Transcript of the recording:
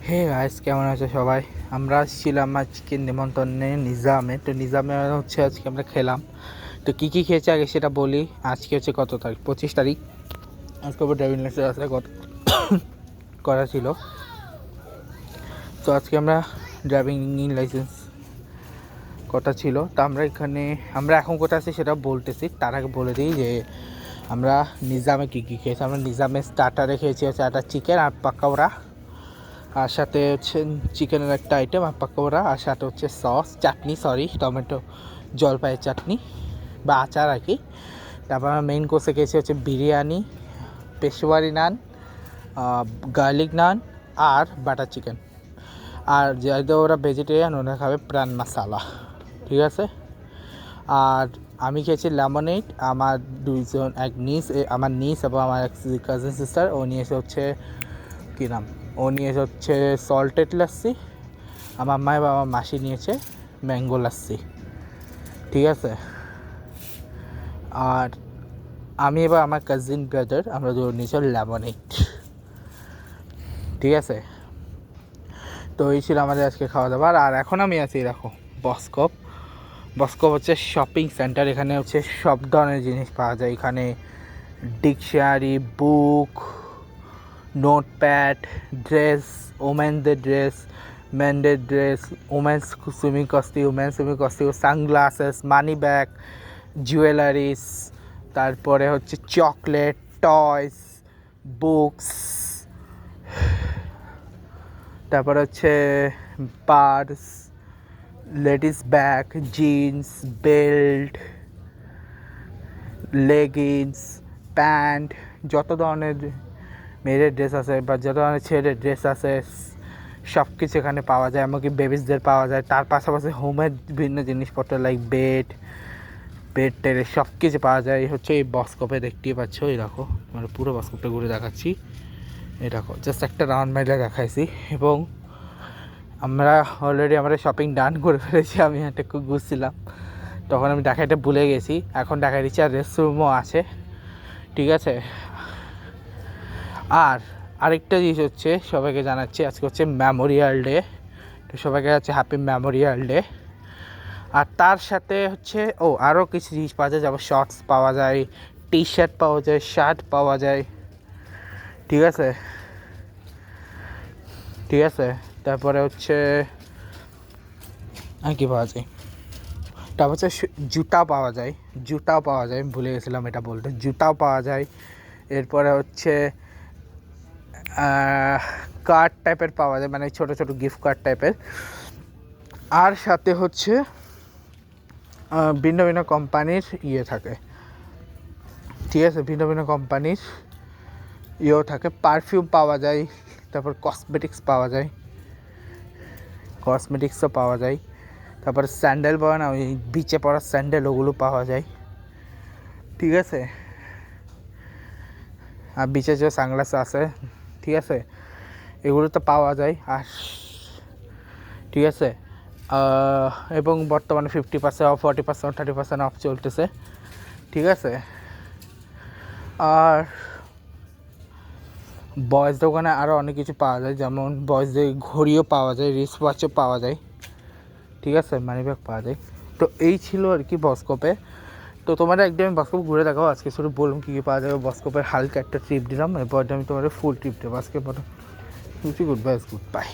Hey guys, কেমন আছো সবাই? আমরা ছিলাম আজকে নিমন্ত্রণে নিজামে। তো নিজামে হচ্ছে আজকে আমরা খেলাম। তো কী কী খেয়েছি আগে সেটা বলি। আজকে হচ্ছে কত তারিখ? 25 তারিখ। আজকে আবার ড্রাইভিং লাইসেন্স আসলে করা ছিল। তো আজকে আমরা ড্রাইভিং লাইসেন্স কটা ছিল। তো আমরা এখন কোথায় আছি সেটা বলতেছি। তার আগে বলে দিই যে আমরা নিজামে কী কী খেয়েছি। আমরা নিজামে স্টার্টারে খেয়েছি হচ্ছে একটা চিকেন আর পাকোড়া, আর সাথে হচ্ছে চিকেনের একটা আইটেম আর পাকোড়া, আর সাথে হচ্ছে টমেটো জলপাইয়ের চাটনি বা আচার আর কি। তারপর আমরা মেইন কোর্সে খেয়েছি হচ্ছে বিরিয়ানি, পেশোয়ারি নান, গার্লিক নান আর বাটার চিকেন। আর যেহেতু ওরা ভেজিটেরিয়ান, ওরা খাবে প্রাণ মশালা, ঠিক আছে। আর আমি খেয়েছি লেমনেড। আমার আমার নিস এবং আমার এক কাজিন সিস্টার, ও নিয়েছে হচ্ছে কী নাম, ও নিয়েছে হচ্ছে সল্টেড লাস্সি। আমার মা বা আমার মাসি নিয়েছে ম্যাঙ্গো লাস্সি, ঠিক আছে। আর আমি এবার আমার কাজিন ব্রাদার আমরা দুটো নিয়েছি লেমনেড, ঠিক আছে। তো এই ছিল আমাদের আজকে খাওয়া দাওয়ার। আর এখন আমি আছি, দেখো, বসকপ হচ্ছে শপিং সেন্টার। এখানে হচ্ছে সব ধরনের জিনিস পাওয়া যায়। এখানে ডিকশনারি, বুক, নোটপ্যাড, ড্রেস, ওমেনদের ড্রেস, মেনদের dress, women's swimming costume, sunglasses, money bag, jewelleries, তারপরে হচ্ছে চকলেট, টয়স, বুকস, তারপরে হচ্ছে purse, ladies bag, jeans, belt, leggings, pant, যত ধরনের মেয়েদের ড্রেস আছে বা যত ধরনের ছেলেদের ড্রেস আছে সব কিছু এখানে পাওয়া যায়। এমনকি বেবিসদের পাওয়া যায়। তার পাশাপাশি হোমের বিভিন্ন জিনিসপত্র লাইক বেড টেরে সব কিছু পাওয়া যায়। হচ্ছে এই বসকপে দেখতেই পাচ্ছ। এই দেখো, মানে পুরো বসকপটা ঘুরে দেখাচ্ছি। এই দেখো, জাস্ট একটা রাউন্ড মাইলে দেখাইছি। এবং আমরা অলরেডি আমাদের শপিং ডান করে ফেলেছি। আমি একটা খুব ঘুরছিলাম, তখন আমি দেখাইতে ভুলে গেছি। এখন দেখাই দিচ্ছি। আর রেস্টরুমও আছে, ঠিক আছে। আর আরেকটা জিনিস হচ্ছে, সবাইকে জানাচ্ছি আজকে হচ্ছে মেমোরিয়াল ডে। তো সবাইকে হচ্ছে হ্যাপি মেমোরিয়াল ডে। আর তার সাথে হচ্ছে আরও কিছু জিনিস পাওয়া যায়, যেমন শর্টস পাওয়া যায়, টি শার্ট পাওয়া যায়, শার্ট পাওয়া যায়, ঠিক আছে। তারপরে হচ্ছে আর কি পাওয়া যায়, তারপর হচ্ছে জুতাও পাওয়া যায়। আমি ভুলে গেছিলাম এটা বলতে। জুতাও পাওয়া যায়। এরপরে হচ্ছে কার্ড টাইপের পাওয়া যায়, মানে ছোটো ছোটো গিফট কার্ড টাইপের। আর সাথে হচ্ছে ভিন্ন ভিন্ন কোম্পানির থাকে, ঠিক আছে। ভিন্ন ভিন্ন কোম্পানির থাকে। পারফিউম পাওয়া যায়। তারপর কসমেটিক্সও পাওয়া যায়। তারপরে স্যান্ডেল পাওয়া না, ওই বিচে পড়ার স্যান্ডেল, ওগুলো পাওয়া যায়, ঠিক আছে। আর বিচে যে সানগ্লাস আছে, ঠিক আছে, এগুলো তো পাওয়া যায়। আর ঠিক আছে, এবং বর্তমানে 50% অফ, 40%, 30% অফ চলতেছে, ঠিক আছে। আর বয়েজ দোকানে আরও অনেক কিছু পাওয়া যায়, যেমন বয়েজদের ঘড়িও পাওয়া যায়, রিস্ট ওয়াচও পাওয়া যায়, ঠিক আছে, মানি ব্যাগ পাওয়া যায়। তো এই ছিল আর কি বসকপে। তো তোমাদের একদিন আমি বসকপ ঘুরে দেখাবো। আজকে শুধু বললাম কী কী পাওয়া যাবে। বসকপের হালকা একটা ট্রিপ দিলাম, এরপর আমি তোমাদের ফুল ট্রিপ দেবো আজকে। Good bye.